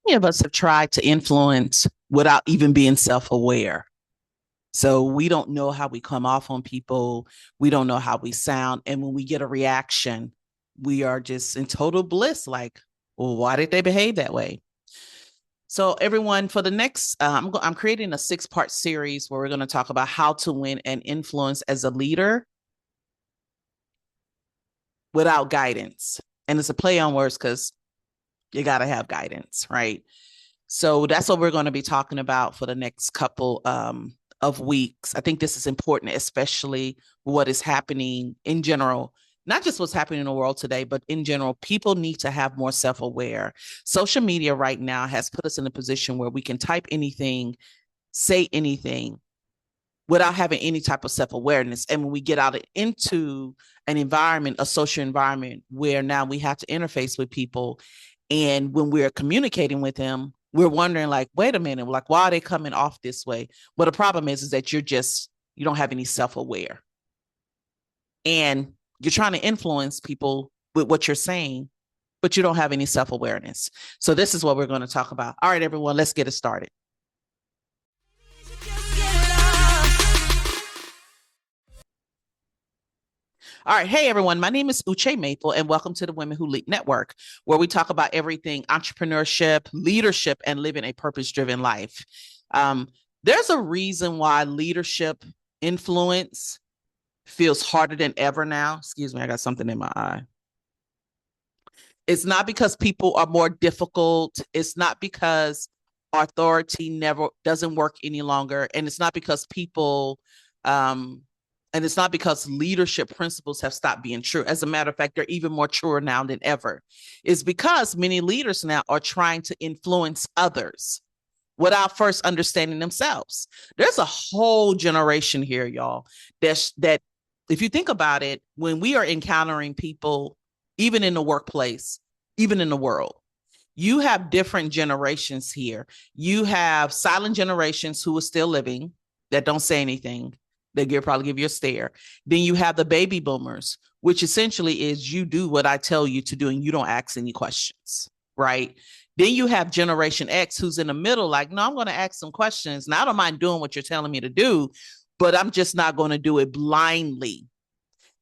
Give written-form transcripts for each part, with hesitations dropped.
Many of us have tried to influence without even being self-aware. So we don't know how we come off on people. We don't know how we sound. And when we get a reaction, we are just in total bliss. Like, well, why did they behave that way? So everyone, for the next, I'm creating a 6-part series where we're going to talk about how to win and influence as a leader without guidance. And it's a play on words because you got to have guidance, right? So that's what we're going to be talking about for the next couple of weeks. I think this is important, especially what is happening in general, not just what's happening in the world today, but in general, people need to have more self-aware. Social media right now has put us in a position where we can type anything, say anything without having any type of self-awareness. And when we get out into an environment, a social environment where now we have to interface with people, and when we're communicating with them, we're wondering like, wait a minute, like, why are they coming off this way? Well, the problem is that you don't have any self-aware, and you're trying to influence people with what you're saying, but you don't have any self-awareness. So this is what we're going to talk about. All right, everyone, let's get it started. All right. Hey, everyone. My name is Uche Maple, and welcome to the Women Who Lead Network, where we talk about everything entrepreneurship, leadership, and living a purpose driven life. Um, there's a reason why leadership influence feels harder than ever now. Excuse me, I got something in my eye. It's not because people are more difficult. It's not because authority never doesn't work any longer. And it's not because um, and it's not because leadership principles have stopped being true. As a matter of fact, they're even more truer now than ever. It's because many leaders now are trying to influence others without first understanding themselves. There's a whole generation here, y'all, that if you think about it, when we are encountering people, even in the workplace, even in the world, you have different generations here. You have silent generations who are still living that don't say anything. They probably give you a stare. Then you have the baby boomers, which essentially is you do what I tell you to do and you don't ask any questions, right? Then you have Generation X who's in the middle, like, no, I'm going to ask some questions. Now, I don't mind doing what you're telling me to do, but I'm just not going to do it blindly.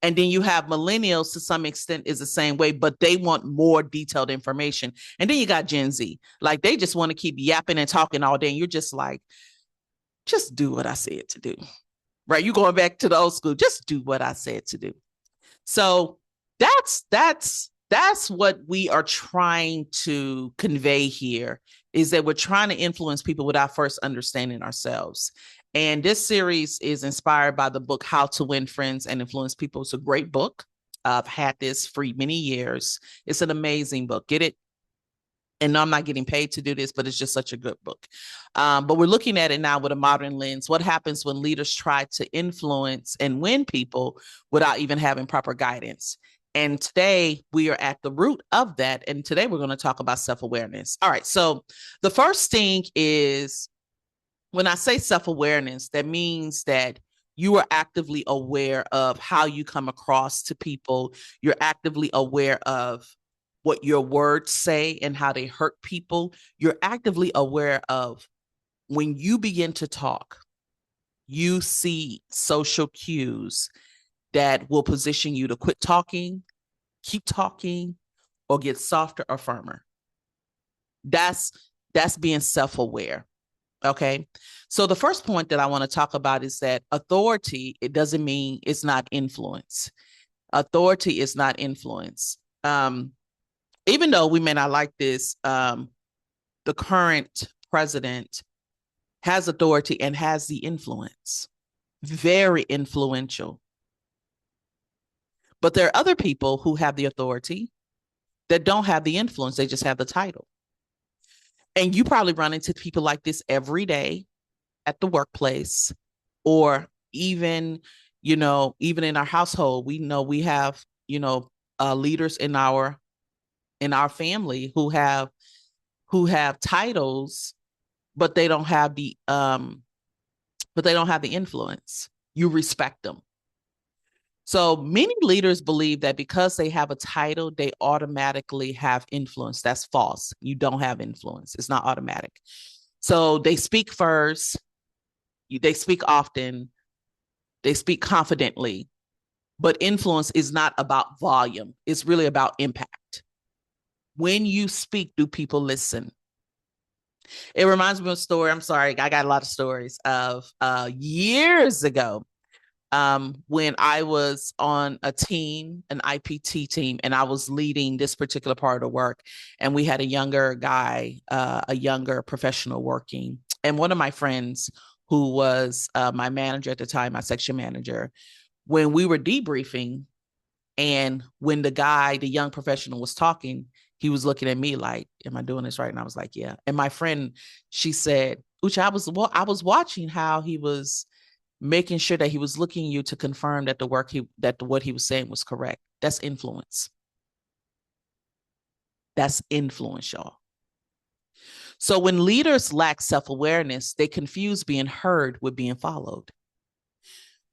And then you have millennials to some extent is the same way, but they want more detailed information. And then you got Gen Z, like they just want to keep yapping and talking all day. And you're just like, just do what I said to do, right? You going back to the old school, just do what I said to do. So that's what we are trying to convey here, is that we're trying to influence people without first understanding ourselves. And this series is inspired by the book How to Win Friends and Influence People. It's a great book. I've had this for many years. It's an amazing book. Get it? And no, I'm not getting paid to do this, but it's just such a good book. But we're looking at it now with a modern lens. What happens when leaders try to influence and win people without even having proper guidance? And today we are at the root of that. And today we're going to talk about self-awareness. All right. So the first thing is, when I say self-awareness, that means that you are actively aware of how you come across to people. You're actively aware of what your words say and how they hurt people. You're actively aware of when you begin to talk, you see social cues that will position you to quit talking, keep talking, or get softer or firmer. That's that's being self-aware. Okay. So the first point that I want to talk about is that authority, it doesn't mean it's not influence. Authority is not influence. Even though we may not like this, the current president has authority and has the influence, very influential. But there are other people who have the authority that don't have the influence, they just have the title. And you probably run into people like this every day at the workplace, or even, even in our household. We know we have, leaders in our family who have titles, but they don't have the influence. You respect them. So many leaders believe that because they have a title, they automatically have influence. That's false. You don't have influence. It's not automatic. So they speak first, they speak often, they speak confidently, but influence is not about volume. It's really about impact. When you speak, do people listen? It reminds me of a story. I'm sorry, I got a lot of stories of years ago when I was on a team, an IPT team, and I was leading this particular part of work. And we had a younger guy, a younger professional working. And one of my friends, who was my manager at the time, my section manager, when we were debriefing, and when the young professional was talking, he was looking at me like, am I doing this right? And I was like, yeah. And my friend, she said, Uche, I was watching how he was making sure that he was looking at you to confirm that what he was saying was correct. That's influence. That's influence, y'all. So when leaders lack self-awareness, they confuse being heard with being followed.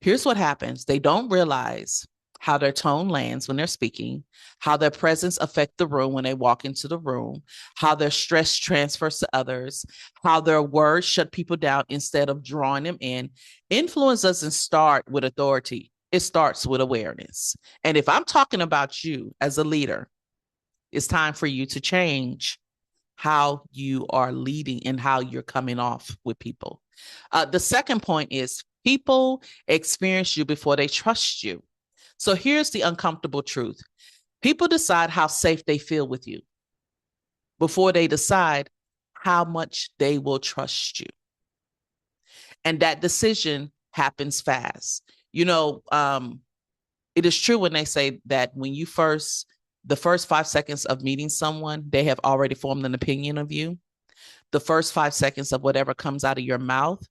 Here's what happens. They don't realize how their tone lands when they're speaking, how their presence affects the room when they walk into the room, how their stress transfers to others, how their words shut people down instead of drawing them in. Influence doesn't start with authority. It starts with awareness. And if I'm talking about you as a leader, it's time for you to change how you are leading and how you're coming off with people. The second point is people experience you before they trust you. So here's the uncomfortable truth. People decide how safe they feel with you before they decide how much they will trust you. And that decision happens fast. It is true when they say that when the first 5 seconds of meeting someone, they have already formed an opinion of you. The first 5 seconds of whatever comes out of your mouth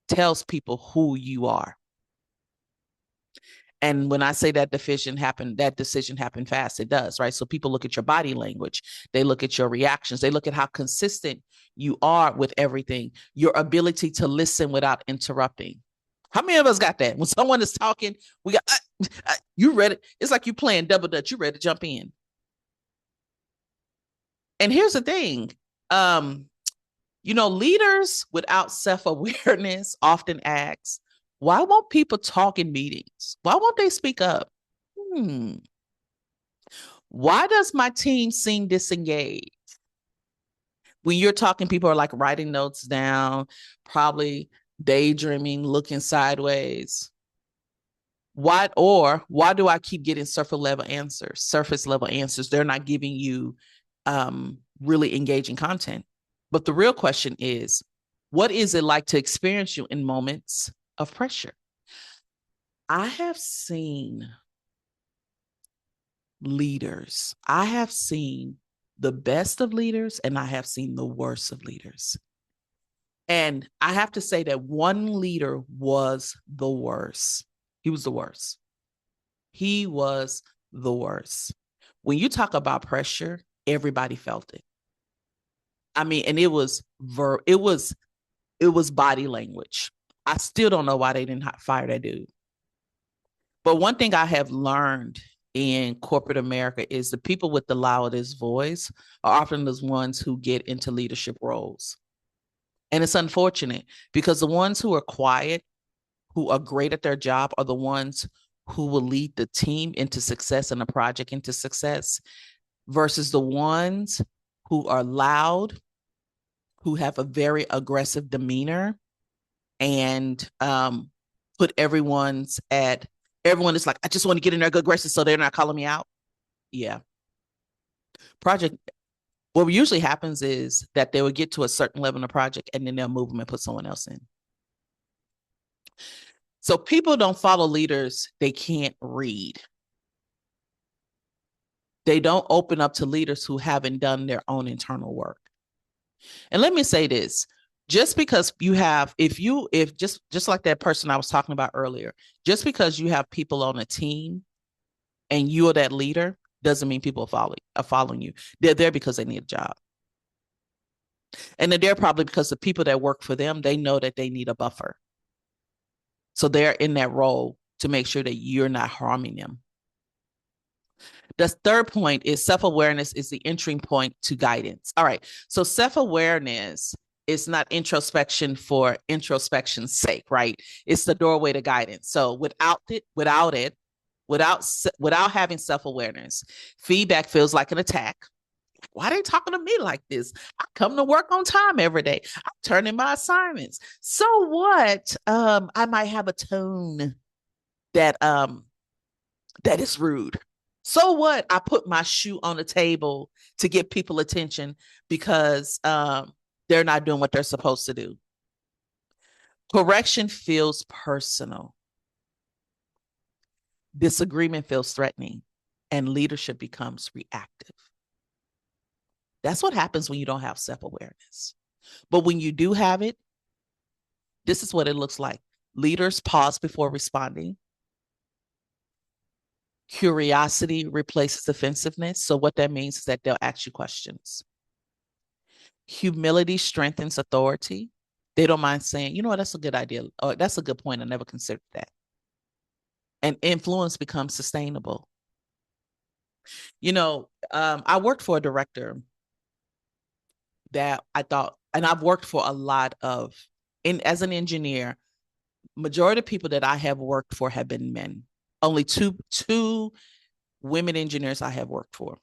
tells people who you are. And when I say that decision happened fast, it does, right? So people look at your body language, they look at your reactions, they look at how consistent you are with everything, your ability to listen without interrupting. How many of us got that? When someone is talking, we got, you ready? It's like you playing double dutch, you ready to jump in. And here's the thing, leaders without self-awareness often ask, why won't people talk in meetings? Why won't they speak up? Why does my team seem disengaged? When you're talking, people are like writing notes down, probably daydreaming, looking sideways. Why do I keep getting surface level answers? They're not giving you really engaging content. But the real question is, what is it like to experience you in moments of pressure? I have seen leaders. I have seen the best of leaders and I have seen the worst of leaders. And I have to say that one leader was the worst. He was the worst. He was the worst. When you talk about pressure, everybody felt it. I mean, and it was body language. I still don't know why they didn't fire that dude. But one thing I have learned in corporate America is the people with the loudest voice are often the ones who get into leadership roles. And it's unfortunate because the ones who are quiet, who are great at their job, are the ones who will lead the team into success and the project into success, versus the ones who are loud, who have a very aggressive demeanor, and put everyone is like, I just want to get in there, go aggressive, so they're not calling me out. Yeah. What usually happens is that they will get to a certain level in the project and then they'll move them and put someone else in. So people don't follow leaders they can't read. They don't open up to leaders who haven't done their own internal work. And let me say this, just because you have, just like that person I was talking about earlier, just because you have people on a team and you are that leader doesn't mean people are following you. They're there because they need a job. And they're there probably because the people that work for them, they know that they need a buffer. So they're in that role to make sure that you're not harming them. The third point is self-awareness is the entering point to guidance. All right. So self-awareness is not introspection for introspection's sake, right? It's the doorway to guidance. So without having self-awareness, feedback feels like an attack. Why are they talking to me like this? I come to work on time every day. I'm turning my assignments. So what? I might have a tone that that is rude. So what? I put my shoe on the table to get people attention because they're not doing what they're supposed to do. Correction feels personal. Disagreement feels threatening, and leadership becomes reactive. That's what happens when you don't have self-awareness. But when you do have it, this is what it looks like. Leaders pause before responding. Curiosity replaces defensiveness. So what that means is that they'll ask you questions. Humility strengthens authority. They don't mind saying, you know what, that's a good idea. Or that's a good point. I never considered that. And influence becomes sustainable. You know, I worked for a director that I thought, and I've worked for a lot of, as an engineer, majority of people that I have worked for have been men. Only two women engineers I have worked for.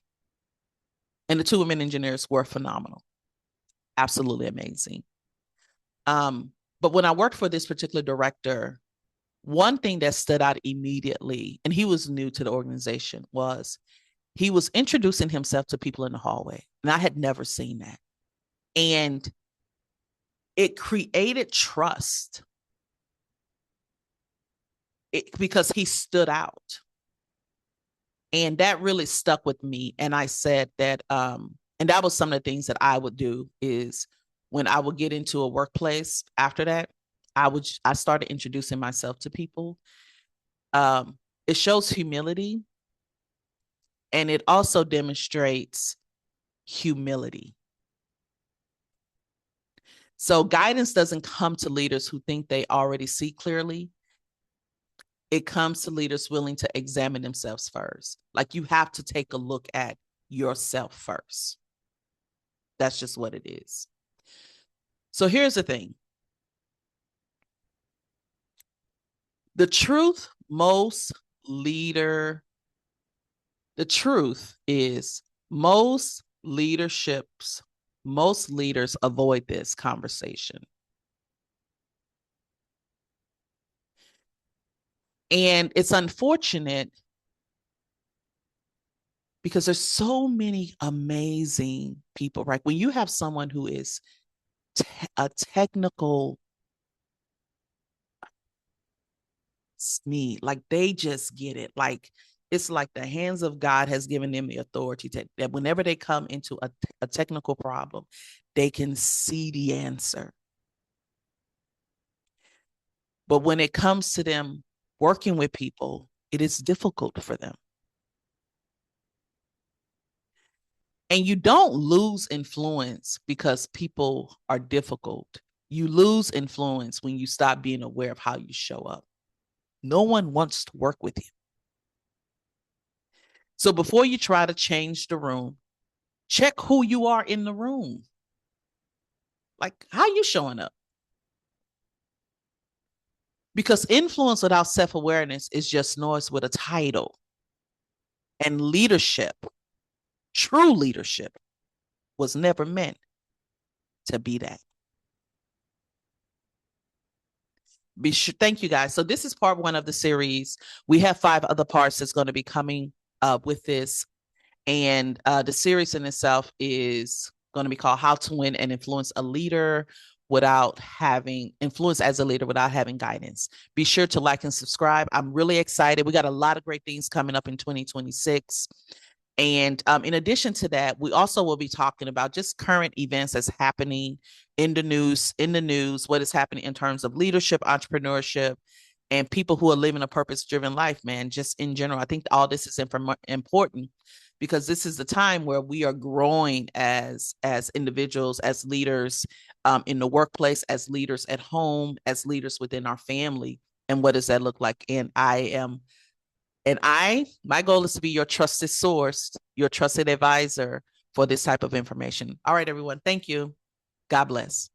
And the two women engineers were phenomenal. Absolutely amazing. But when I worked for this particular director, one thing that stood out immediately, and he was new to the organization, was he was introducing himself to people in the hallway. And I had never seen that. And it created trust because he stood out. And that really stuck with me. And I said that, and that was some of the things that I would do is when I would get into a workplace after that, I started introducing myself to people. It shows humility, and it also demonstrates humility. So guidance doesn't come to leaders who think they already see clearly. It comes to leaders willing to examine themselves first. Like, you have to take a look at yourself first. That's just what it is. So here's the thing. The truth is most leaders avoid this conversation. And it's unfortunate because there's so many amazing people, right? When you have someone who is a technical like they just get it. Like, it's like the hands of God has given them the authority that whenever they come into a technical problem, they can see the answer. But when it comes to them working with people, it is difficult for them. And you don't lose influence because people are difficult. You lose influence when you stop being aware of how you show up. No one wants to work with you. So before you try to change the room, check who you are in the room. Like, how you showing up? Because influence without self-awareness is just noise with a title. And leadership, true leadership, was never meant to be that. Thank you, guys. So this is part 1 of the series. We have 5 other parts that's going to be coming with this. And the series in itself is going to be called How to Win and Influence a Leader Without Having Influence as a Leader Without Having Guidance. Be sure to like and subscribe. I'm really excited. We got a lot of great things coming up in 2026. And in addition to that, we also will be talking about just current events that's happening in the news, what is happening in terms of leadership, entrepreneurship, and people who are living a purpose-driven life, man, just in general. I think all this is important because this is the time where we are growing as individuals, as leaders in the workplace, as leaders at home, as leaders within our family. And what does that look like? My goal is to be your trusted source, your trusted advisor for this type of information. All right, everyone. Thank you. God bless.